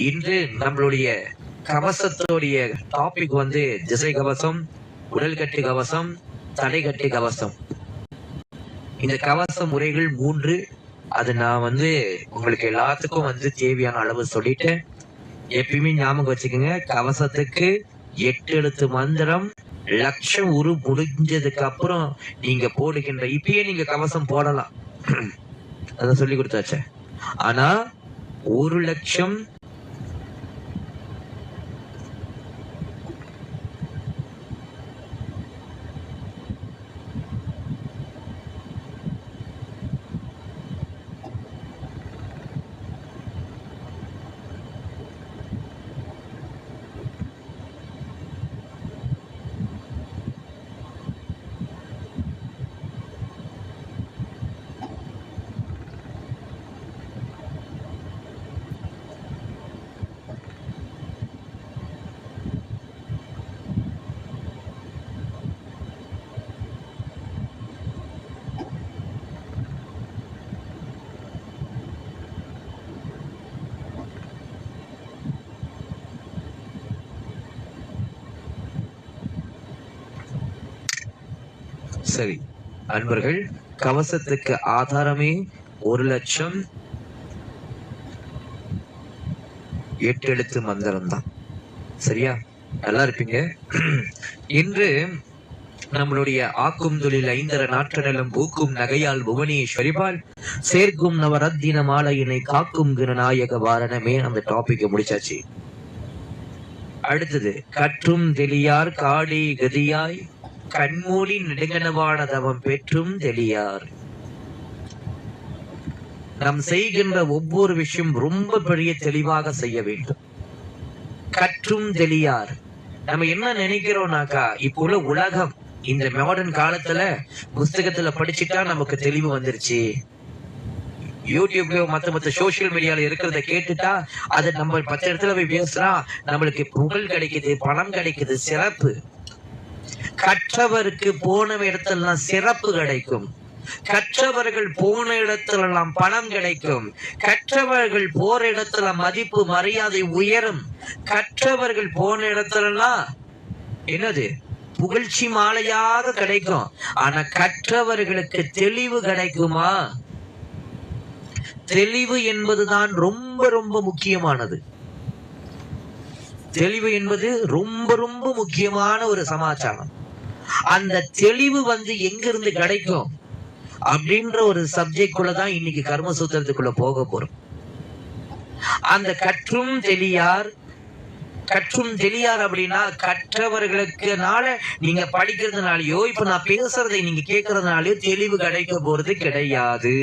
இன்று நம்மளுடைய கவசத்தோடைய டாபிக் வந்து திசை கவசம், உடல் கட்டு கவசம், தடை கட்டு கவசம். இந்த கவச முறைகள் 3. அது நான் வந்து உங்களுக்கு எல்லாத்துக்கும் வந்து தேவையான அளவு சொல்லிட்டேன். எப்பயுமே ஞாபகம் வச்சுக்கோங்க, கவசத்துக்கு 8 எழுத்து மந்திரம், லட்சம் உரு முடிஞ்சதுக்கு அப்புறம் நீங்க போடுகின்ற, இப்பயே நீங்க கவசம் போடலாம், அதான் சொல்லி கொடுத்தாச்சே. ஆனா 1 லட்சம் சரி அன்பர்கள், கவசத்துக்கு ஆதாரமே 1 லட்சம் 8 எழுத்து மந்திரம் தான். சரியா? நல்லா இருப்பீங்க. இன்று நம்மளுடைய ஆக்கும் தொழில் 5 நாற்ற நிலம் பூக்கும் நகையால் புவனேஸ்வரிபால் சேர்க்கும் நவரத்தின மாலையினை காக்கும் குணநாயக வாரணமே. அந்த டாபிக் முடிச்சாச்சு. அடுத்தது, கற்றும் தெளியார் காடி கதியாய் கண்மூடி நெடுங்கனவான தவம் பெற்றும் தெளியார். நாம் செய்கின்ற ஒவ்வொரு விஷயம் ரொம்ப பெரிய தெளிவாக செய்ய வேண்டும். கற்றும் தெளியார். நம்ம என்ன நினைக்கிறோம்னாக்கா, இப்போ உள்ள உலகம், இந்த மாடர்ன் காலத்துல புஸ்தகத்துல படிச்சுட்டா நமக்கு தெளிவு வந்துருச்சு, யூடியூப்ல மத்த சோசியல் மீடியால இருக்கிறத கேட்டுட்டா அது நம்ம 10 இடத்துல போய் பேசுறா, நம்மளுக்கு புகழ் கிடைக்குது, பணம் கிடைக்குது, சிறப்பு. கற்றவருக்கு போன இடத்துல சிறப்பு கிடைக்கும், கற்றவர்கள் போன இடத்துல பணம் கிடைக்கும், கற்றவர்கள் போற இடத்துல மதிப்பு மரியாதை உயரும், கற்றவர்கள் போன இடத்துல என்னது புகழ்ச்சி மாலையாக கிடைக்கும். ஆனா கற்றவர்களுக்கு தெளிவு கிடைக்குமா? தெளிவு என்பதுதான் ரொம்ப ரொம்ப முக்கியமானது. தெளிவு என்பது ரொம்ப ரொம்ப முக்கியமான ஒரு சமாச்சாரம். அந்த தெளிவு வந்து எங்க இருந்து கிடைக்கும் அப்படின்ற ஒரு சப்ஜெக்ட் குள்ளதான் இன்னைக்கு கர்மசூத்திரத்துக்குள்ள போக போறோம். அந்த கற்றும் தெளியார். கற்றும் தெளியார் அப்படின்னா, கற்றவர்களுக்குனால நீங்க படிக்கிறதுனாலயோ இப்ப நான் பேசுறதை நீங்க கேட்கறதுனாலயோ தெளிவு கிடைக்க போறது கிடையாது.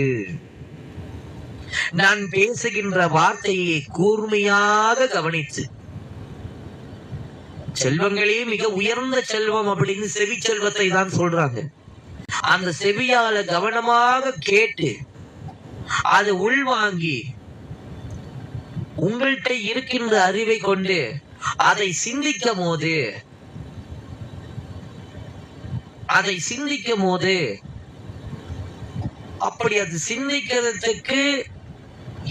நான் பேசுகின்ற வார்த்தையை கூர்மையாக கவனித்து, செல்வங்களே மிக உயர்ந்த செல்வம் அப்படின்னு செவி செல்வத்தை தான் சொல்றாங்க. அந்த செவியால கவனமாக கேட்டு அது உள்வாங்கி உங்கள்கிட்ட இருக்கின்ற அறிவை கொண்டு அதை சிந்திக்கும் போது அப்படி அது சிந்திக்கிறதுக்கு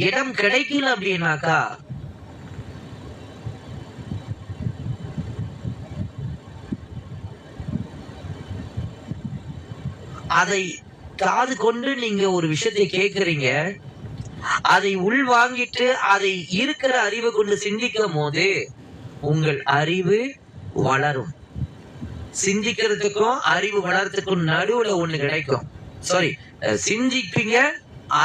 இடம் கிடைக்கல அப்படின்னாக்கா, அதை காது கொண்டு நீங்க ஒரு விஷயத்தை கேட்கறீங்க, அதை உள் வாங்கிட்டு அதை இருக்கிற அறிவை கொண்டு சிந்திக்கும் போது உங்கள் அறிவு வளரும். சிந்திக்கிறதுக்கும் அறிவு வளர்றதுக்கும் நடுவுல ஒண்ணு கிடைக்கும். சாரி, சிந்திப்பீங்க,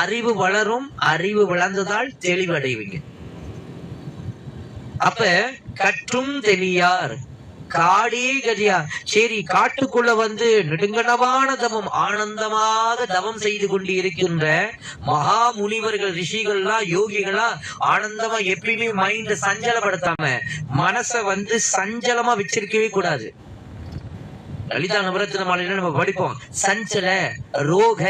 அறிவு வளரும், அறிவு வளர்ந்ததால் தெளிவடைவீங்க. அப்ப கற்றும் தெளியார் காடே கதியார். சரி, காட்டுக்குள்ள வந்து நெடுங்கனவான தவம், ஆனந்தமாக தவம் செய்து கொண்டு இருக்கின்ற மகா முனிவர்கள், ரிஷிகள்லாம், யோகிகளா ஆனந்தமா எப்பயுமே மைண்ட சஞ்சலப்படுத்தாம மனச வந்து சஞ்சலமா வச்சிருக்கவே கூடாது. லலிதா நவரத்ன மாலையில நம்ம படிப்போம், சஞ்சல ரோக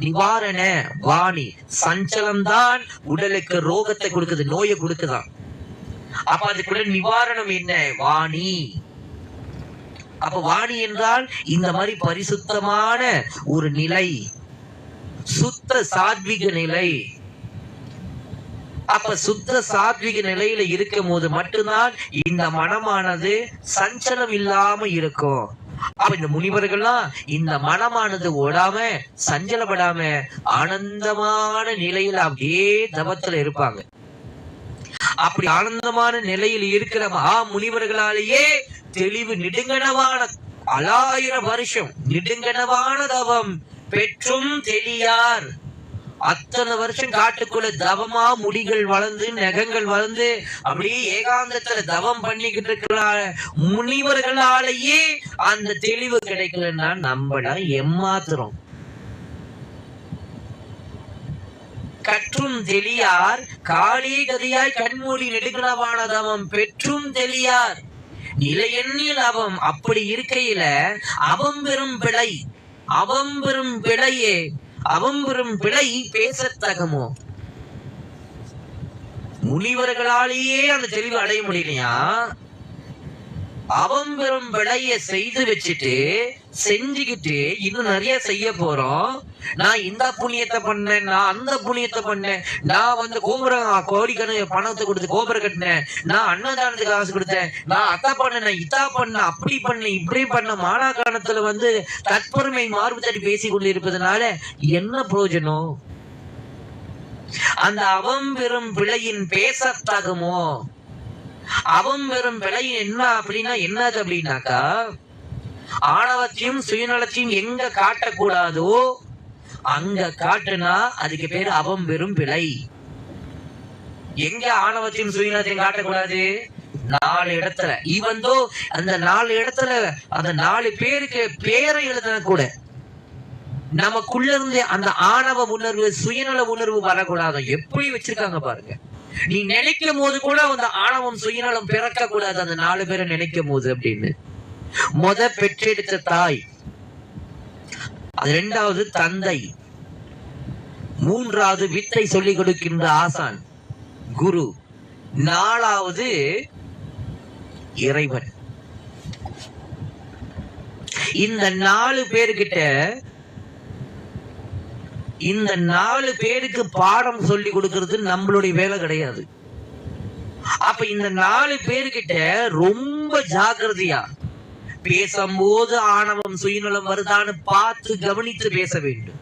நிவாரண வாணி. சஞ்சலம் தான் உடலுக்கு ரோகத்தை கொடுக்குது, நோயை கொடுக்குதான். அப்ப அதுக்குள்ள நிவாரணம் என்ன? வாணி. அப்ப வாணி என்றால் இந்த மாதிரி பரிசுத்தமான ஒரு நிலை, சுத்த சாத்விக நிலை. அப்ப சுத்த சாத்விக நிலையில இருக்கும் போது மட்டும்தான் இந்த மனமானது சஞ்சலம் இல்லாம இருக்கும். அப்ப இந்த முனிவர்கள்லாம் இந்த மனமானது ஓடாம சஞ்சலப்படாம ஆனந்தமான நிலையில அப்படியே தவத்துல இருப்பாங்க. அப்படி ஆனந்தமான நிலையில் இருக்கிற மகா முனிவர்களாலேயே தெளிவு நெடுங்கனவான 1000 வருஷம் நெடுங்கனவான தவம் பெற்றும் தெளியார். அத்தனை வருஷம் காட்டுக்குள்ள தவமா முடிகள் வளர்ந்து நகங்கள் வளர்ந்து அப்படியே ஏகாந்தத்துல தவம் பண்ணிக்கிட்டு இருக்கிற முனிவர்களாலேயே அந்த தெளிவு கிடைக்கலன்னா நம்மள ஏமாத்துறோம். கற்றும் தெளியார் காளி கதியாய் கண்மூடி நெடுங்கனவான தவம் பெற்றும் தெளியார் நிலையெண்ணில் அவம். அப்படி இருக்கையில அவம் பெறும் பிழை அவம் பெறும் பிழை பேசத்தகமோ? முனிவர்களாலேயே அந்த தெளிவு அடைய முடியலையா? அவம் பெறும் பிழைய செய்து வச்சுட்டு செஞ்சுக்கிட்டு இன்னும் நிறைய செய்ய போறோம். நான் இந்த புண்ணியத்தை பண்ணேன், நான் அந்த புண்ணியத்தை பண்ணேன், நான் வந்து கோபுரம் கோடிக்கணக்கு பணத்தை கொடுத்து கோபுரம் கட்டினேன், நான் அன்னதானத்துக்கு காசு கொடுத்தேன், நான் அத்தா பண்ண இதா பண்ண அப்படி பண்ண இப்படி பண்ண மானாக்காலத்துல வந்து தற்பெருமை மார்பு தட்டி பேசி கொண்டு இருப்பதனால என்ன பிரயோஜனம்? அந்த அவம் பெறும் பிழையின் பேசத்தகுமோ? அவம் பெறும் பிழை என்ன அப்படின்னா என்னது அப்படின்னாக்கா, ஆணவத்தையும் சுயநலத்தையும் எங்க காட்டக்கூடாதோ அங்க காட்டுனா அதுக்கு பேரு அவம் பெறும் பிழை. எங்க ஆணவத்தையும் சுயநலத்தையும் காட்டக்கூடாது? 4 இடத்துல. இவந்தோ அந்த 4 இடத்துல அந்த 4 பேருக்கு பேரை எழுதின கூட நமக்குள்ள இருந்து அந்த ஆணவ உணர்வு சுயநல உணர்வு வரக்கூடாது. எப்படி வச்சிருக்காங்க பாருங்க. நீ நினைக்கும் போது கூட அந்த ஆணவம் சுயநலம் பிறக்க கூடாது அந்த 4 பேரை நினைக்கும் போது அப்படின்னு. பெற்றெடுத்த தாய், 2வது தந்தை, 3வது வித்தை சொல்லிக் கொடுக்கின்ற ஆசான் குரு, 4வது இறைவன். இந்த 4 பேர்கிட்ட இந்த 4 பேருக்கு பாடம் சொல்லி கொடுக்கிறது நம்மளுடைய வேலை கிடையாது. அப்ப இந்த 4 பேர்கிட்ட ரொம்ப ஜாக்கிரதையா பேசும்போது ஆணவம் சுயநலம் வருதான்னு பார்த்து கவனித்து பேச வேண்டும்.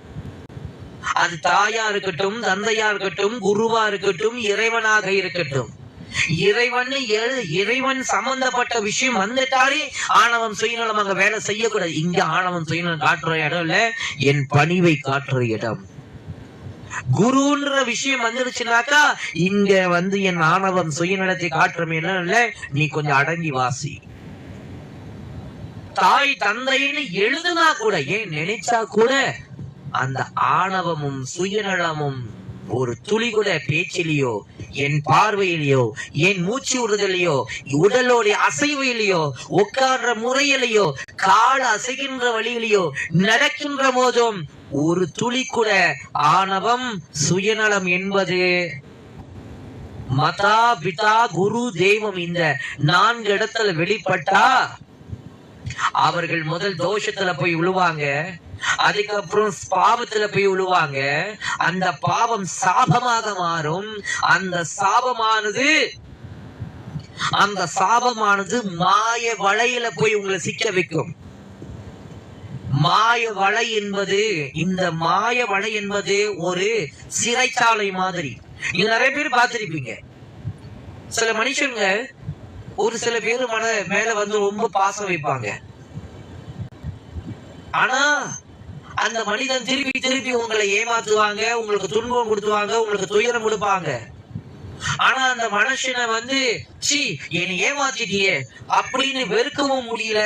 அது தாயா இருக்கட்டும், தந்தையா இருக்கட்டும், குருவா இருக்கட்டும், இறைவனாக இருக்கட்டும். இறைவன் சம்பந்தப்பட்ட விஷயம் வந்துட்டாலே ஆணவம் சுயநலம் அங்க வேலை செய்யக்கூடாது. இங்க ஆணவம் சுயநலம் காட்டுற இடம் இல்ல, என் பணிவை காட்டுற இடம். குருன்ற விஷயம் வந்துருச்சுனாக்கா இங்க வந்து என் ஆணவம் சுயநலத்தை காட்டுற இடம் இல்ல, நீ கொஞ்சம் அடங்கி வாசி. தாய் தந்தைன்னு எழுதுனா கூட, ஏன் நினைச்சா கூட அந்த ஆணவமும் சுயநலமும் ஒரு துளி கூட பேச்சிலேயோ, என் பார்வையிலையோ, என் மூச்சு விடுதலையோ, உடலோடைய அசைவிலையோ, உட்கார்ற முறையிலையோ, கால அசைகின்ற வழியிலையோ, நடக்கின்ற போதும் ஒரு துளி கூட ஆணவம் சுயநலம் என்பது மதா பிதா குரு தெய்வம் இந்த 4 இடத்துல வெளிப்பட்டா அவர்கள் முதல் தோஷத்துல போய் விழுவாங்க, அதுக்கப்புறம் பாவத்துல போய் விழுவாங்க. அந்த பாவம் சாபமாக மாறும். அந்த சாபமானது மாய வலையில போய் உங்களை சிக்க வைக்கும். மாய வலை என்பது, இந்த மாய வலை என்பது ஒரு சிறைச்சாலை மாதிரி. நீங்க நிறைய பேர் பார்த்திருப்பீங்க. சில மனுஷங்க ஒரு சில பேர் மேல வந்து ரொம்ப பாசம் வைப்பாங்க. ஆனா அந்த மனிதன் திருப்பி உங்களை ஏமாத்துவாங்க, உங்களுக்கு துன்பம் கொடுத்துவாங்க, உங்களுக்கு துயரம் கொடுப்பாங்க. ஆனா அந்த மனுஷனை வந்து சி என்னை ஏமாத்திட்டியே அப்படின்னு வெறுக்கவும் முடியல,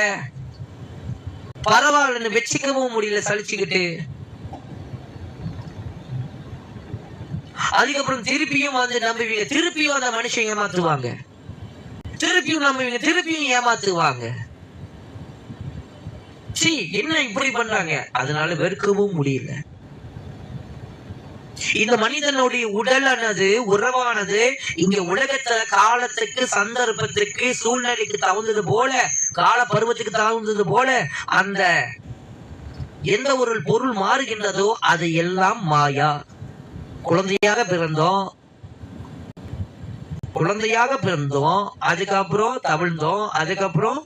பரவாயில்லன்னு வச்சுக்கவும் முடியல சலிச்சுக்கிட்டு. அதுக்கப்புறம் திருப்பியும் வந்து நம்புவீங்க, திருப்பியும் அந்த மனுஷன் ஏமாத்துவாங்க, திருப்பியும் நம்புவீங்க, திருப்பியும் ஏமாத்துவாங்க. என்ன இப்படி பண்றாங்க? அதனால வெறுக்கவும் முடியல. இந்த மனிதனுடைய உடலானது உறவானது இங்க உலகத்துல காலத்துக்கு சந்தர்ப்பத்திற்கு சூழ்நிலைக்கு தகுந்தது போல, கால பருவத்துக்கு தகுந்தது போல அந்த எந்த ஒரு பொருள் மாறுகின்றதோ அது எல்லாம் மாயா. குழந்தையாக பிறந்தோம், குழந்தையாக பிறந்தோம், அதுக்கப்புறம் தவிழ்ந்தோம், அதுக்கப்புறம்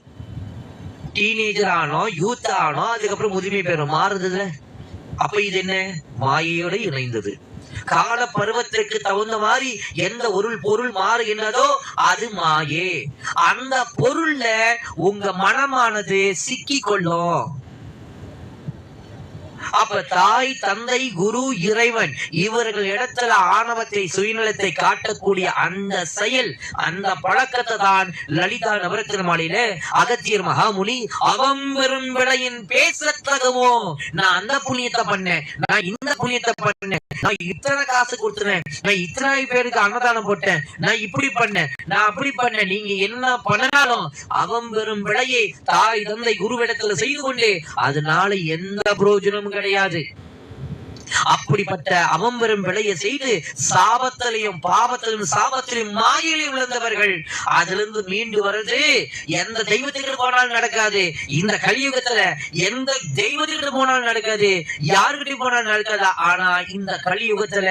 டீனேஜர் ஆனோம், யூத் ஆனோம், அதுக்கப்புறம் முதுமை பெறும் மாறுதுல. அப்ப இது என்ன? மாயையோடு இணைந்தது. கால பருவத்திற்கு தகுந்த மாதிரி எந்த ஒரு பொருள் மாறுகின்றதோ அது மாயே. அந்த பொருள்ல உங்க மனமானது சிக்கி கொள்ளும். அப்ப தாய், தந்தை, குரு, இறைவன் இவர்கள் இடத்துல ஆணவத்தை, சுயநலத்தை காட்டக்கூடிய அந்த செயல், அந்த பழக்கத்தை தான் லலிதா நவரத்தின மாலையில அகத்தியர் மகாமுனி அவம்பெரும் விளையின் பேசத்தகமோ, நான் அந்த புண்ணியத்தை பண்ணேன், நான் இந்த புண்ணியத்தை பண்ணேன், நான் இத்தனை காசு கொடுத்தேன், நான் இத்தனை பேருக்கு அன்னதானம் போட்டேன், நான் இப்படி பண்ணேன், நான் அப்படி பண்ணேன், நீங்க என்ன பண்ணாலும் அவம்பெரும் விளையை தாய், தந்தை, குருவிடத்துல செய்து கொண்டு அதனால எந்த பிரயோஜனமும் கிடையாது. அப்படிப்பட்ட அவம்பெரும் விளையை செய்து சாபத்திலையும் பாவத்திலும் சாபத்திலும் மாயிலையும் விழுந்தவர்கள் அதிலிருந்து மீண்டு வருது எந்த தெய்வத்துக்கு போனாலும் நடக்காது. இந்த கலியுகத்துல எந்த தெய்வத்துக்கு போனாலும் நடக்காது, யாருக்கிட்ட போனாலும் நடக்காது. ஆனா இந்த கலியுகத்துல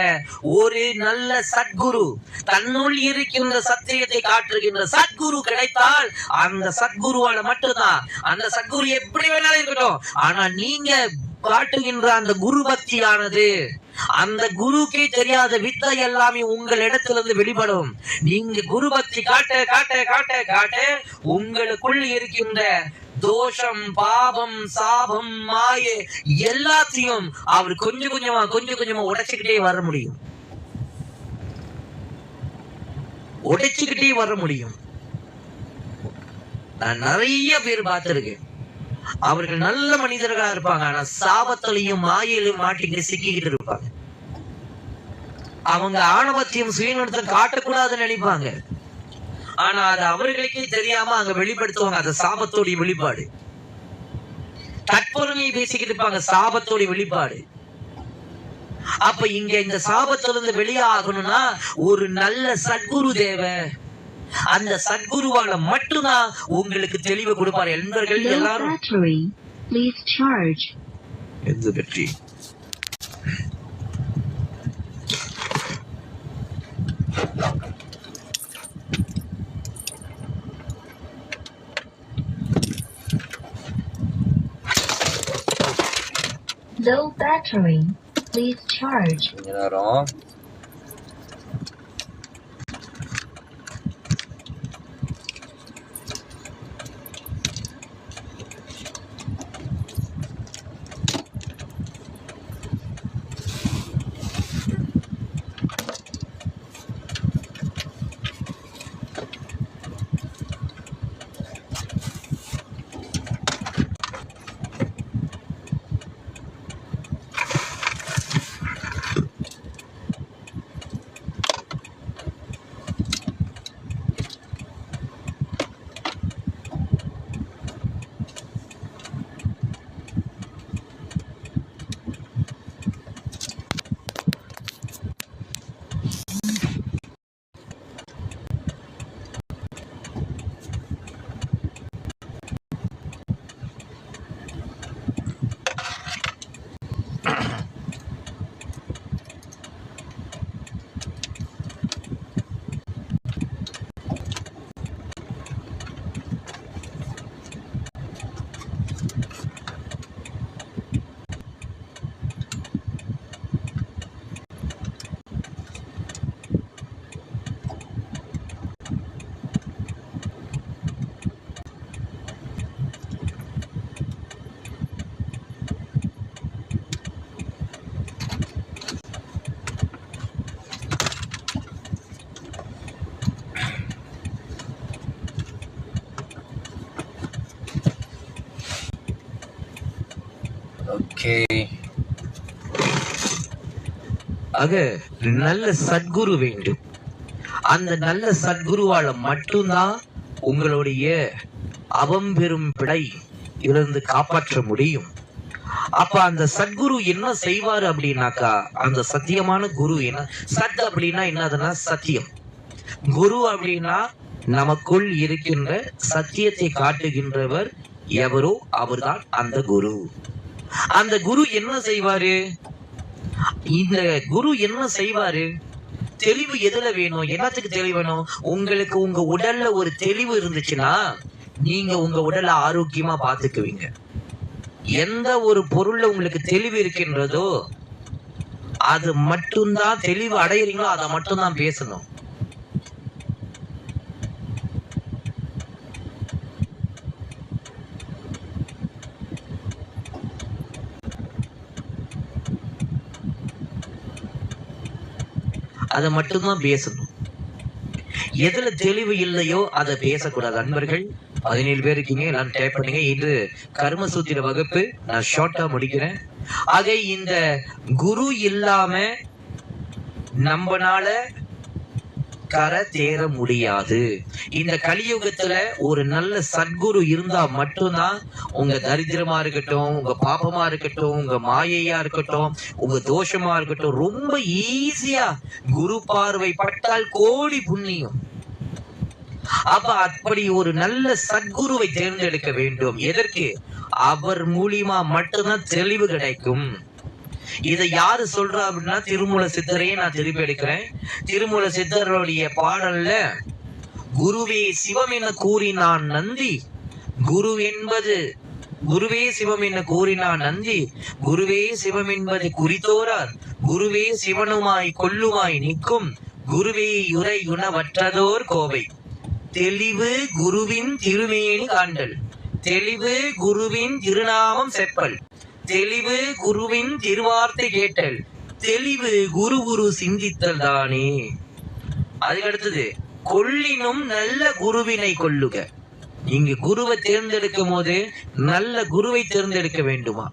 ஒரு நல்ல சத்குரு, தன்னுள் இருக்கின்ற சத்தியத்தை காட்டுகின்ற சத்குரு கிடைத்தால் அந்த சத்குருவால மட்டும்தான். அந்த சத்குரு எப்படி வேணாலும் இருக்கட்டும், ஆனா நீங்க காட்டுகின்ற அந்த குரு பக்தியானது, அந்த குருக்கே தெரியாத வித்தை எல்லாமே உங்கள் இடத்திலிருந்து வெளிப்படும். நீங்க குரு பக்தி காட்ட காட்ட காட்ட காட்ட உங்களுக்குள் இருக்கின்ற தோஷம், பாவம், சாபம், மாயை எல்லாத்தையும் அவர் கொஞ்சம் கொஞ்சமா உடைச்சுக்கிட்டே வர முடியும். உடைச்சுக்கிட்டே வர முடியும். நான் நிறைய பேர் பார்த்திருக்கேன். அவர்கள் நல்ல மனிதர்களா இருப்பாங்க, ஆனா சாபத்திலையும் மாயிலும் மாட்டிக்கிட்டு சிக்கிக்கிட்டு இருப்பாங்க. அவங்க ஆணவத்தையும் சுயநலத்தையும் காட்டக்கூடாதுன்னு நினைப்பாங்க, ஆனா அது அவர்களுக்கே தெரியாம அங்க வெளிப்படுத்துவாங்க. அது சாபத்தோடைய வெளிப்பாடு. தற்பொருமையை பேசிக்கிட்டு இருப்பாங்க, சாபத்தோடைய வெளிப்பாடு. அப்ப இங்க இந்த சாபத்திலிருந்து வெளியாகணும்னா ஒரு நல்ல சத்குரு தேவை. அந்த சத்குருவால மட்டும்தான் உங்களுக்கு தெளிவு கொடுப்பார். என்பர்கள் எல்லாரும் எந்த வெற்றி low battery please charge. ஆக நல்ல சத்குரு வேண்டும். அந்த நல்ல சத்குருவால மட்டும்தான் உங்களுடைய அவம்பெரும் பிழை இருந்து காப்பாற்ற முடியும். அப்ப அந்த சத்குரு என்ன செய்வாரு அப்படின்னாக்கா, அந்த சத்தியமான குரு என்ன, சத் அப்படின்னா என்னதுன்னா சத்தியம், குரு அப்படின்னா நமக்குள் இருக்கின்ற சத்தியத்தை காட்டுகின்றவர் எவரோ அவர்தான் அந்த குரு. அந்த குரு என்ன செய்வாரு? இந்த குரு என்ன செய்வாரு? தெளிவு எதுல வேணும்? என்னத்துக்கு தெளிவு வேணும்? உங்களுக்கு உங்க உடல்ல ஒரு தெளிவு இருந்துச்சுன்னா நீங்க உங்க உடலை ஆரோக்கியமா பாத்துக்குவீங்க. எந்த ஒரு பொருள்ல உங்களுக்கு தெளிவு இருக்கின்றதோ அது மட்டும்தான், தெளிவு அடையிறீங்களோ அதை மட்டும்தான் பேசணும். அதை மட்டும்தான் பேசணும். எதுல தெளிவு இல்லையோ அதை பேசக்கூடாது. அன்பர்கள் 17 பேர் இருக்கீங்க, எல்லாரும் டைப் பண்ணுங்க. இது கர்மசூத்திர வகுப்பு, நான் ஷார்ட்டா முடிக்கிறேன். ஆக இந்த குரு இல்லாம நம்மனால கரை தேர முடியாது. இந்த கலியுகத்துல ஒரு நல்ல சத்குரு இருந்தா மட்டும்தான் உங்க தரித்திரமா இருக்கட்டும், உங்க பாப்பமா இருக்கட்டும், உங்க மாயையா இருக்கட்டும், உங்க தோஷமா இருக்கட்டும், ரொம்ப ஈஸியா குரு பார்வை பட்டால் கோடி புண்ணியம். அப்ப அப்படி ஒரு நல்ல சத்குருவை தேர்ந்தெடுக்க வேண்டும். எதற்கு? அவர் மூலியமா மட்டும்தான் தெளிவு கிடைக்கும். இதை யாரு சொல்றா அப்படின்னா திருமூல சித்தரையே நான் திருப்பி எடுக்கிறேன். திருமூல சித்தருடைய பாடல்ல குருவே சிவம் என கூறினான் நந்தி, குருவே சிவம் என கூறினான் நந்தி, குருவே சிவம் என்பது குறித்தோரார், குருவே சிவனுமாய் கொல்லுமாய் நிற்கும், குருவே யுரை உணவற்றதோர் கோவை, தெளிவு குருவின் திருமேனி காண்டல், தெளிவு குருவின் திருநாமம் செப்பல், தெளிவு குருவின் திருவார்த்தை கேட்டல், தெளிவு குரு சிந்தித்தல் தானே. அதுக்கு அடுத்தது கொள்ளினும் நல்ல குருவினை கொள்ளுக. நீங்க குருவை தேர்ந்தெடுக்கும் போது நல்ல குருவை தேர்ந்தெடுக்க வேண்டுமா?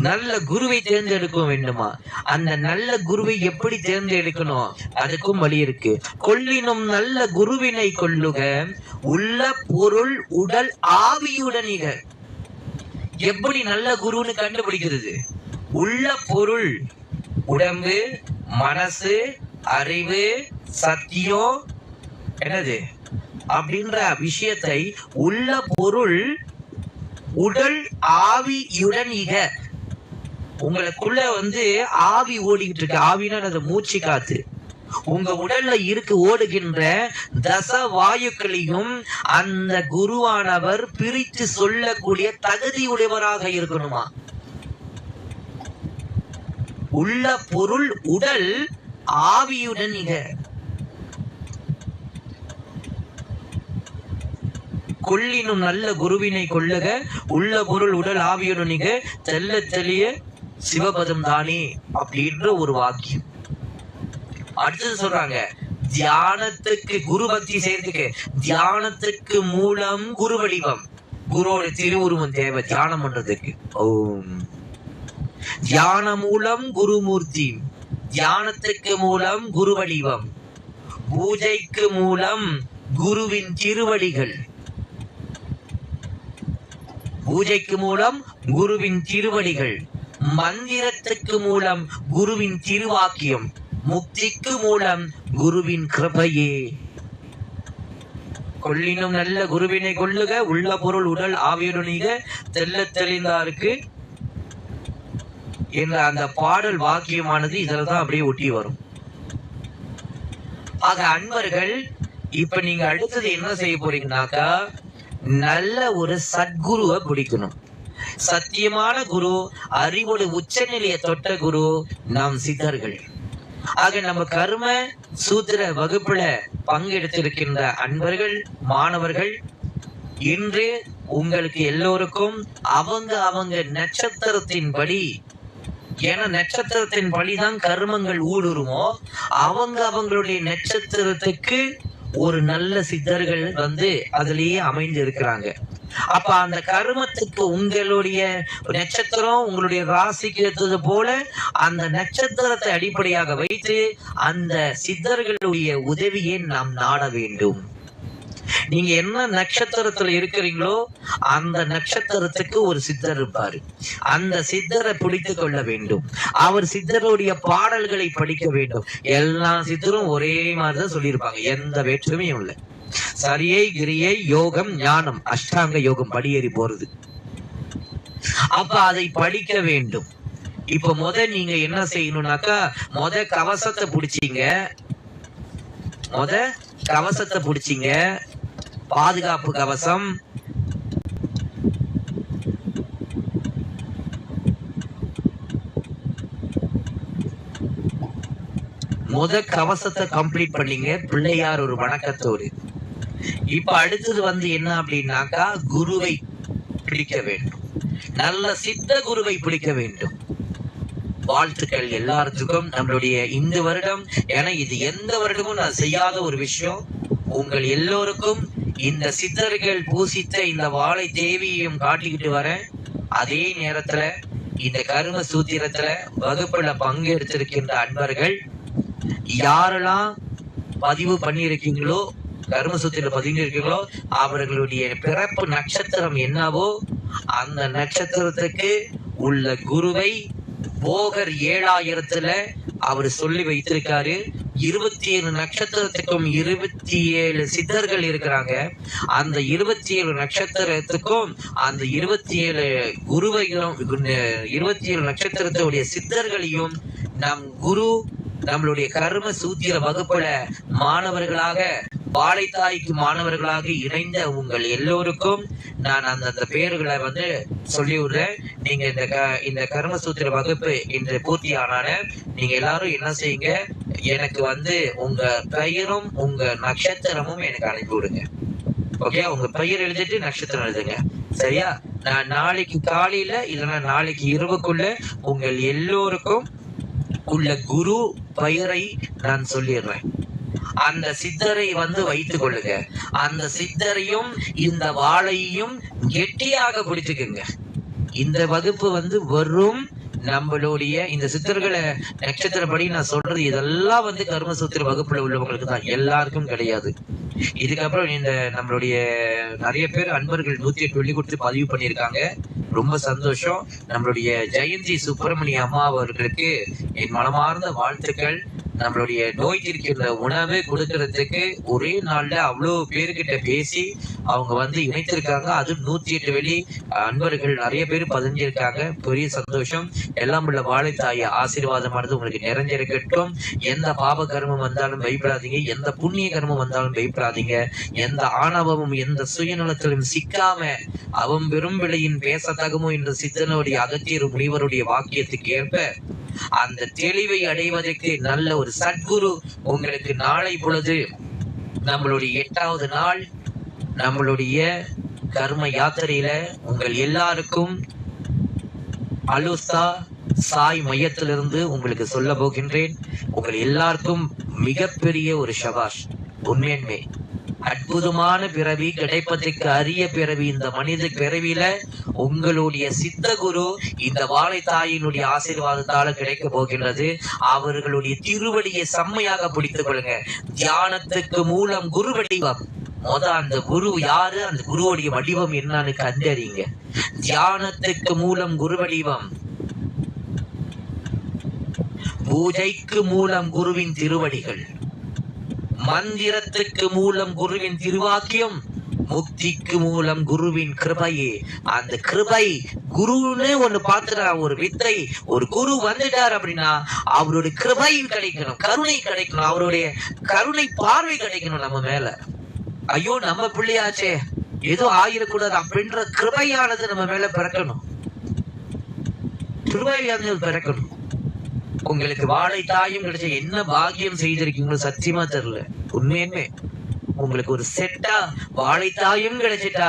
நல்ல குருவை தேர்ந்தெடுக்க வேண்டுமா? அந்த நல்ல குருவை எப்படி தேர்ந்தெடுக்கணும்? அதுக்கும் வழி இருக்கு. கொள்ளினும் நல்ல குருவினை கொள்ளுக, உள்ள பொருள் உடல் ஆவியுடனிக. எப்படி நல்ல குருன்னு கண்டுபிடிக்கிறது? உள்ள பொருள் உடம்பு, மனசு, அறிவு, சத்தியம், என்னது அப்படின்ற விஷயத்தை உள்ள பொருள் உடல் ஆவியுடன் இக. உங்களுக்குள்ள ஆவி ஓடிக்கிட்டு இருக்கு. ஆவினா அது மூச்சு காத்து. உங்க உடல்ல இருக்கு ஓடுகின்ற தச வாயுக்களையும் அந்த குருவானவர் பிரித்து சொல்லக்கூடிய தகுதியுடையவராக இருக்கணுமா? உள்ள பொருள் உடல் ஆவியுடன் இக. கொள்ளினும் நல்ல குருவினை கொள்ளுக, உள்ள பொருள் உடல் ஆவியுடன் இக, தெல்ல தெளிய சிவபதம் தானே அப்படின்ற ஒரு வாக்கியம். அடுத்தது சொல்றாங்க, தியானத்துக்கு குரு பக்தி செய்யறதுக்கு தியானத்துக்கு மூலம் குரு வடிவம், குருவோட திருவுருவம் தேவை தியானம் பண்றதுக்கு. ஓம் தியான மூலம் குருமூர்த்தி, தியானத்துக்கு மூலம் குரு வடிவம், பூஜைக்கு மூலம் குருவின் திருவடிகள், பூஜைக்கு மூலம் குருவின் திருவடிகள், மந்திரத்துக்கு மூலம் குருவின் திருவாக்கியம், முக்திக்கு மூலம் குருவின் கிருபையே. கொள்ளினும் நல்ல குருவினை கொள்ளுக, உள்ள பொருள் உடல் ஆவியுடனீக, தெல்ல தெளிந்தாருக்கு என்ற அந்த பாடல் வாக்கியமானது இதுலதான் அப்படியே ஒட்டி வரும். ஆக அன்பர்கள், இப்ப நீங்க அடுத்தது என்ன செய்ய போறீங்கன்னாக்கா, நல்ல ஒரு சத்குருவை பிடிக்கணும். சத்தியமான குரு, அறிவோட உச்சநிலையை தொட்ட குரு நாம் சித்தர்கள். ஆக நம்ம கர்ம சூத்திர வகுப்புல பங்கெடுத்திருக்கின்ற அன்பர்கள், மாணவர்கள், இன்று உங்களுக்கு எல்லோருக்கும் அவங்க நட்சத்திரத்தின் படி, ஏன்னா நட்சத்திரத்தின் படிதான் கர்மங்கள் ஊடுருமோ, அவங்களுடைய நட்சத்திரத்துக்கு ஒரு நல்ல சித்தர்கள் அதுலயே அமைந்து இருக்கிறாங்க. அப்ப அந்த கர்மத்துக்கு உங்களுடைய நட்சத்திரம் உங்களுடைய ராசிக்கு ஏற்றது போல அந்த நட்சத்திரத்தை அடிப்படையாக வைத்து அந்த சித்தர்களுடைய உதவியை நாம் நாட வேண்டும். நீங்க என்ன நட்சத்திரத்துல இருக்கிறீங்களோ அந்த நட்சத்திரத்துக்கு ஒரு சித்தர் இருப்பாரு. அந்த சித்தரை பிடித்து கொள்ள வேண்டும். அவர் சித்தருடைய பாடல்களை படிக்க வேண்டும். எல்லா சித்தரும் ஒரே மாதிரிதான் சொல்லியிருப்பாங்க, எந்த வேற்றுமையும் இல்லை. சரியை, கிரியை, யோகம், ஞானம், அஷ்டாங்க யோகம், படியேறி போறது. அப்ப அதை படிக்க வேண்டும். இப்ப நீங்க என்ன செய்யணும்னாக்கா கவசத்தை பிடிச்சிங்க, பாதுகாப்பு கவசம். கவசத்தை கம்ப்ளீட் பண்ணீங்க, பிள்ளையார் ஒரு வணக்கத்தோடு. இப்ப அடுத்தது என்ன அப்படின்னாக்கா குருவை பிடிக்க வேண்டும், நல்ல சித்த குருவை பிடிக்க வேண்டும். வாழ்த்துக்கள் எல்லாத்துக்கும். நம்மளுடைய இந்த வருடம், ஏன்னா இது எந்த வருடமும் நான் செய்யாத ஒரு விஷயம், உங்கள் எல்லோருக்கும் இந்த சித்தர்கள் பூசித்த இந்த வாழை தேவியையும் காட்டிக்கிட்டு வரேன். அதே நேரத்துல இந்த கர்ம சூத்திரத்துல வகுப்புல பங்கெடுத்திருக்கின்ற அன்பர்கள் யாரெல்லாம் பதிவு பண்ணியிருக்கீங்களோ, கர்மசூத்திர பதிவு இருக்கீங்களோ, அவர்களுடைய பிறப்பு நட்சத்திரம் என்னவோ அந்த நட்சத்திரத்துக்கு உள்ள குருவை போகர் 7000த்துல அவர் சொல்லி வைத்திருக்காரு. 27 நட்சத்திரத்துக்கும் 27 சித்தர்கள் இருக்கிறாங்க. அந்த 27 நட்சத்திரத்துக்கும் அந்த 27 குருவைகளும் 27 நட்சத்திரத்துடைய சித்தர்களையும் நம் குரு நம்மளுடைய கர்ம சூத்திர வகுப்புல மாணவர்களாக, வாழைத்தாய்க்கு மாணவர்களாக இணைந்த உங்கள் எல்லோருக்கும் நான் அந்த பேர்களை சொல்லி விடுறேன். நீங்க இந்த கர்ம சூத்திர வகுப்பு இன்று பூர்த்தி ஆனால நீங்க எல்லாரும் என்ன செய்யுங்க, எனக்கு உங்க பெயரும் உங்க நட்சத்திரமும் எனக்கு அனுப்பி விடுங்க. ஓகே, உங்க பெயர் எழுதிட்டு நட்சத்திரம் எழுதுங்க. சரியா? நான் நாளைக்கு காலையில இல்லைன்னா நாளைக்கு இரவுக்குள்ள உங்கள் எல்லோருக்கும் உள்ள குரு பெயரை நான் சொல்லிடுறேன். அந்த சித்தரை வைத்துக் கொள்ளுங்க. அந்த சித்தரையும் இந்த வாழையையும் கெட்டியாக பிடிச்சுக்குங்க. இந்த வகுப்பு வரும் நம்மளுடைய இந்த சித்தர்களை நட்சத்திரப்படி நான் சொல்றது இதெல்லாம் கர்மசூத்திர வகுப்புல உள்ளவங்களுக்கு தான், எல்லாருக்கும் கிடையாது. இதுக்கப்புறம் இந்த நம்மளுடைய நிறைய பேர் அன்பர்கள் 108 வெள்ளி கொடுத்து பதிவு பண்ணியிருக்காங்க. ரொம்ப சந்தோஷம். நம்மளுடைய ஜெயந்தி சுப்பிரமணிய அம்மா அவர்களுக்கு என் மனமார்ந்த வாழ்த்துக்கள். நம்மளுடைய நோய் தீர்க்கின்ற உணவு கொடுக்கறதுக்கு ஒரே நாள்ல அவ்வளவு பேருக்கிட்ட பேசி அவங்க இணைத்திருக்காங்க. அது 108 வெள்ளி அன்பர்கள் நிறைய பேர் பதிஞ்சிருக்காங்க. பெரிய சந்தோஷம். எல்லாம் உள்ள வாழைத்தாய ஆசீர்வாதமானது உங்களுக்கு நிறைஞ்சிருக்கட்டும். எந்த பாப கர்மம் வந்தாலும் பயப்படாதீங்க, எந்த புண்ணிய கர்மம் வந்தாலும் பயப்படாதீங்க. எந்த ஆணவமும் எந்த சுயநலத்திலும் சிக்காம அவன் பெரும் விலையின் பேசத்தகமோ என்ற சித்தனுடைய அகத்தியர் முனிவருடைய வாக்கியத்துக்கு ஏற்ப அந்த தெளிவை அடைவதற்கு நல்ல ஒரு சத்குரு உங்களுக்கு நாளை பொழுது நம்மளுடைய 8வது நாள் நம்மளுடைய கர்ம யாத்திரையில உங்கள் எல்லாருக்கும் அலுஸ்தா சாய் மையத்திலிருந்து உங்களுக்கு சொல்ல போகின்றேன். உங்கள் எல்லாருக்கும் மிகப்பெரிய ஒரு ஷபாஷ். உண்மையுமே அற்புதமான பிறவி கிடைப்பதற்கு அரிய பிறவி. இந்த மனித பிறவியில உங்களுடைய சித்த குரு இந்த வாழைத்தாயினுடைய ஆசீர்வாதத்தால கிடைக்க போகின்றது. அவர்களுடைய திருவடியை செம்மையாக பிடித்துக் கொள்ளுங்க. தியானத்துக்கு மூலம் குரு வடிவம். அந்த குரு யாரு, அந்த குருவுடைய வடிவம் என்னன்னு கண்டறிங்க. தியானத்துக்கு மூலம் குரு வடிவம், பூஜைக்கு மூலம் குருவின் திருவடிகள், மந்திரத்துக்கு மூலம் குருவின் திருவாக்கியம், முக்திக்கு மூலம் குருவின் கிருபையே. அந்த கிருபை குருன்னு ஒண்ணு பார்த்துடா, ஒரு வித்தை, ஒரு குரு வந்துட்டார் அப்படின்னா அவருடைய கிருபை கிடைக்கணும், கருணை கிடைக்கணும், அவருடைய கருணை பார்வை கிடைக்கணும் நம்ம மேல. ஐயோ நம்ம பிள்ளையாச்சே ஏதோ ஆயிடக்கூடாது அப்படின்ற கிருபையானது நம்ம மேல பிறக்கணும், கிருபையானது பிறக்கணும். உங்களுக்கு வாழைத்தாயும் கிடைச்ச என்ன பாக்கியம் செய்திருக்கீங்களோ சத்தியமா தெரியல. உண்மையுமே உங்களுக்கு ஒரு செட்டா வாழைத்தாயும் கிடைச்சிட்டா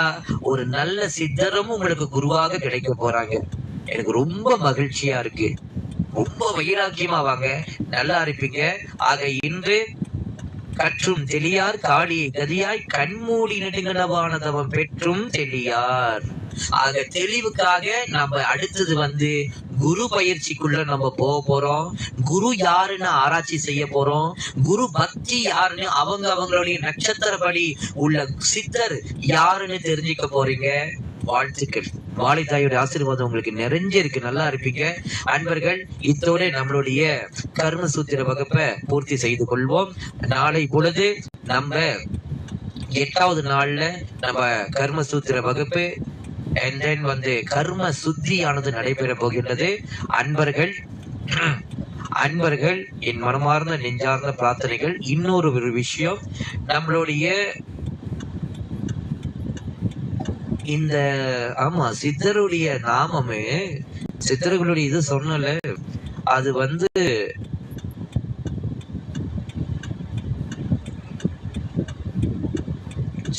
ஒரு நல்ல சித்தரும் உங்களுக்கு குருவாக கிடைக்க போறாங்க. எனக்கு ரொம்ப மகிழ்ச்சியா இருக்கு. ரொம்ப வைராக்கியமா வாங்க, நல்லா இருப்பீங்க. ஆக இன்று கற்றும் தெளியார் காளியை கதியாய் கண்மூடி நெடுங்கனவான தவம் பெற்றும் தெளியார். ஆக தெளிவுக்காக நம்ம அடுத்தது குரு பயிற்சிக்குள்ள நம்ம போக போறோம். குரு யாருன்னு ஆராய்ச்சி செய்ய போறோம். குரு பக்தி யாருன்னு அவங்களுடைய நட்சத்திரப்படி உள்ள சித்தர் யாருன்னு தெரிஞ்சுக்க போறீங்க. வாழ்த்துக்கள். வாழைத்தாயோட ஆசீர்வாதம் உங்களுக்கு நிறைஞ்சிருக்கு. நல்லா இருப்பீங்க அன்பர்கள். இத்தோட நம்மளுடைய கர்ம சூத்திர வகுப்பை பூர்த்தி செய்து கொள்வோம். நாளை பொழுது நம்ம 8வது நாள்ல நம்ம கர்ம சூத்திர வகுப்பு and then வந்து கர்ம சுத்தியானது நடைபெற போகின்றது. அன்பர்கள் என் மனமார்ந்த நெஞ்சார்ந்த பிரார்த்தனைகள். இன்னொரு ஒரு விஷயம், நம்மளுடைய இந்த சித்தருடைய நாமமே, சித்தர்களுடைய இது சொன்னல, அது வந்து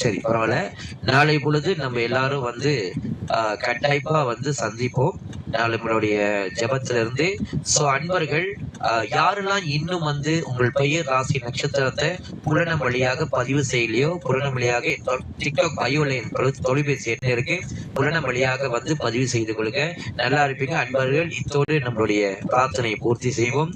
சரி பரவாயில்ல. நாளை பொழுது நம்ம எல்லாரும் வந்து கட்டாயமா வந்து சந்திப்போம் நம்மளுடைய ஜபத்துல இருந்து. சோ அன்பர்கள், யாரெல்லாம் இன்னும் வந்து உங்கள் பெயர் ராசி நட்சத்திரத்தை புலனம் வழியாக பதிவு செய்யலையோ, புலனம் வழியாக டிக்டாக் பயோல தொலைபேசி என்ன இருக்கு, புலனம் வழியாக வந்து பதிவு செய்து கொள்ளுங்க. நல்லா இருப்பீங்க அன்பர்கள். இத்தோடு நம்மளுடைய பிரார்த்தனையை பூர்த்தி செய்வோம்.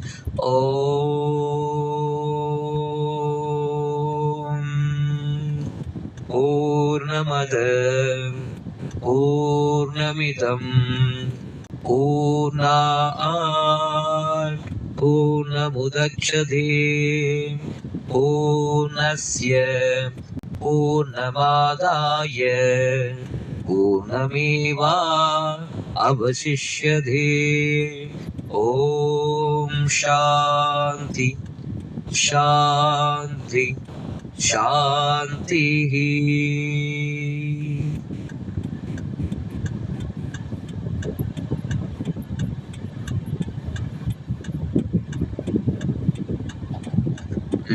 பூர்ணமத பூர்ணமிதம் பூர்ணாத் பூர்ணமுதச்யதே பூர்ணஸ்ய பூர்ணமாதாய பூர்ணமேவா அவசிஷ்யதே. ஓம் சாந்தி சாந்தி சாந்தி.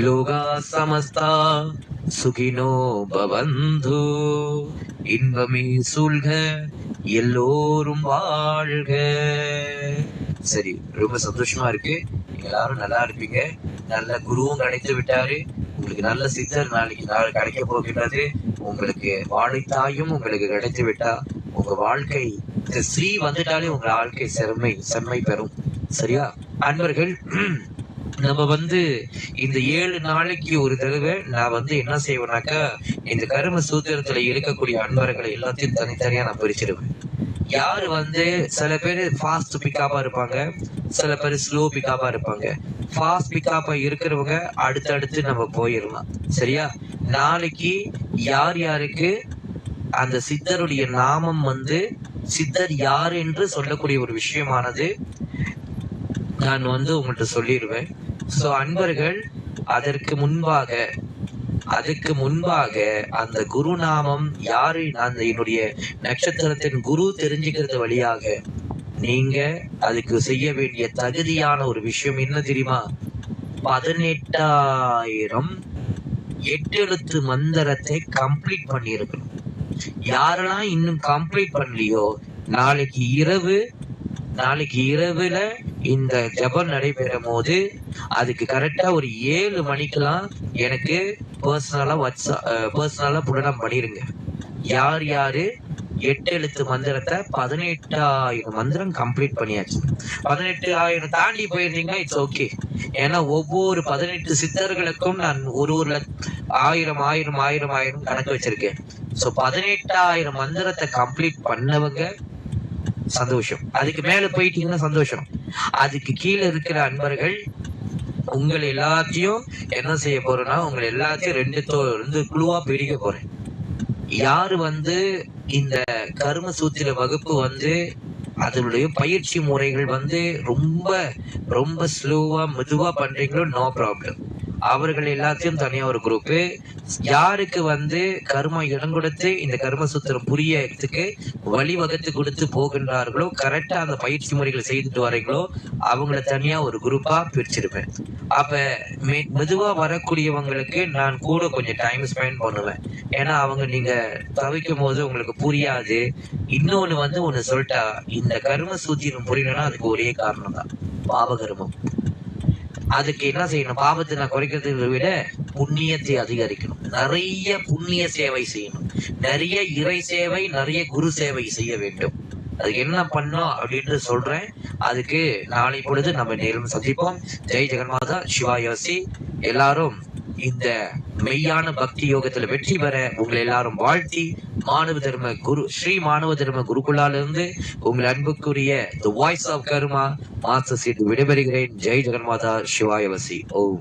லோகா சமஸ்தா சுகினோ பவந்து. இன்பமே சூழ்க, எல்லோரும் வாழ்க. சரி, ரொம்ப சந்தோஷமா இருக்கு. எல்லாரும் நல்லா இருப்பீங்க. நல்ல குருவும் கிடைத்து விட்டாரு. உங்களுக்கு நல்ல சித்தர் நாளைக்கு கிடைக்க போகின்றது. உங்களுக்கு வாழைத்தாயும் உங்களுக்கு கிடைத்து விட்டா உங்க வாழ்க்கை ஸ்ரீ வந்துட்டாலே உங்க வாழ்க்கை செம்மை பெறும். சரியா அன்பர்கள்? நம்ம வந்து இந்த 7 நாளைக்கு ஒரு தடவை நான் வந்து என்ன செய்வேனாக்கா, இந்த கர்ம சூத்திரத்துல இருக்கக்கூடிய அன்பர்களை எல்லாத்தையும் தனித்தனியா நான் பிரிச்சிடுவேன். யாரு வந்து சில பேர் ஃபாஸ்ட் பிக்காப்பா இருப்பாங்க, சில பேர் ஸ்லோ பிக்காப்பா இருப்பாங்க. ஃபாஸ்ட் பிக்காப்பா இருக்கிறவங்க அடுத்தடுத்து நம்ம போயிடலாம். சரியா? நாளைக்கு யார் யாருக்கு அந்த சித்தருடைய நாமம் வந்து சித்தர் யார் என்று சொல்லக்கூடிய ஒரு விஷயமானது நான் வந்து உங்கள்கிட்ட சொல்லிடுவேன். சோ அன்பர்கள், அதற்கு முன்பாக அந்த குருநாமம் யாரு, அந்த என்னுடைய நட்சத்திரத்தின் குரு தெரிஞ்சுக்கிறது வழியாக நீங்க அதுக்கு செய்ய வேண்டிய தகுதியான ஒரு விஷயம் என்ன தெரியுமா? 18,000 8 எழுத்து மந்திரத்தை கம்ப்ளீட் பண்ணியிருக்கணும். யாரெல்லாம் இன்னும் கம்ப்ளீட் பண்ணலையோ, நாளைக்கு இரவுல இந்த ஜபம் நடைபெறும் போது அதுக்கு கரெக்டா ஒரு 7 மணிக்கெல்லாம் எனக்கு பர்சனலா புலனம் பண்ணிருங்க. யார் 8 எழுத்து மந்திரத்தை 18,000 மந்திரம் கம்ப்ளீட் பண்ணியாச்சு. 18,000 தாண்டி போயிருந்தீங்கன்னா இட்ஸ் ஓகே. ஏன்னா ஒவ்வொரு 18 சித்தர்களுக்கும் நான் ஒரு 1000 கணக்கு வச்சிருக்கேன். சோ 18,000 மந்திரத்தை கம்ப்ளீட் பண்ணவங்க சந்தோஷம். அதுக்கு மேல போயிட்டீங்கன்னா சந்தோஷம். அதுக்கு கீழே இருக்கிற அன்பர்கள், உங்களை எல்லாத்தையும் என்ன செய்ய போறேன்னா, உங்களை எல்லாத்தையும் ரெண்டு குழுவா பிரிக்க போறேன். யாரு வந்து இந்த கர்ம சூத்திர வகுப்பு வந்து அதனுடைய பயிற்சி முறைகள் வந்து ரொம்ப ரொம்ப ஸ்லோவா மெதுவா பண்றீங்களோ, நோ ப்ராப்ளம். அவர்கள் எல்லாத்தையும் தனியா ஒரு குரூப். யாருக்கு வந்து கர்ம இடம் கொடுத்து இந்த கர்ம சூத்திரம் புரியறதுக்கு வழிவகுத்து கொடுத்து போகின்றார்களோ, கரெக்டா அந்த பயிற்சி முறைகளை செய்துட்டு வரீங்களோ, அவங்கள தனியா ஒரு குரூப்பா பிரிச்சிருப்பேன். அப்ப மெதுவா வரக்கூடியவங்களுக்கு நான் கூட கொஞ்சம் டைம் ஸ்பெண்ட் பண்ணுவேன். ஏன்னா அவங்க நீங்க தவிக்கும் போது உங்களுக்கு புரியாது. இன்னொன்னு வந்து ஒண்ணு சொல்லிட்டா, இந்த கர்ம சூத்திரம் புரியணும்னா அதுக்கு ஒரே காரணம் தான், பாவகர்மம். அதுக்கு என்ன செய்யணும்? பாவத்தை நான் குறைக்கிறதை விட புண்ணியத்தை அதிகரிக்கணும். நிறைய புண்ணிய சேவை செய்யணும், நிறைய இறை சேவை, நிறைய குரு சேவை செய்ய வேண்டும். அதுக்கு என்ன பண்ணோம் அப்படின்னு சொல்றேன். அதுக்கு நாளை பொழுது நம்ம நேரம் சந்திப்போம். ஜெய் ஜெகன்மாதா சிவாயோசி. எல்லாரும் இந்த மெய்யான பக்தி யோகத்துல வெற்றி பெற உங்களை எல்லாரும் வாழ்த்தி, மாணவ தர்ம குரு ஸ்ரீ மாணவ தர்ம குருகுலால இருந்து உங்கள் அன்புக்குரிய the voice of Karma master சீட் விடைபெறுகிறேன். ஜெய் ஜெகன்மாதா சிவாயவசி. ஓம்.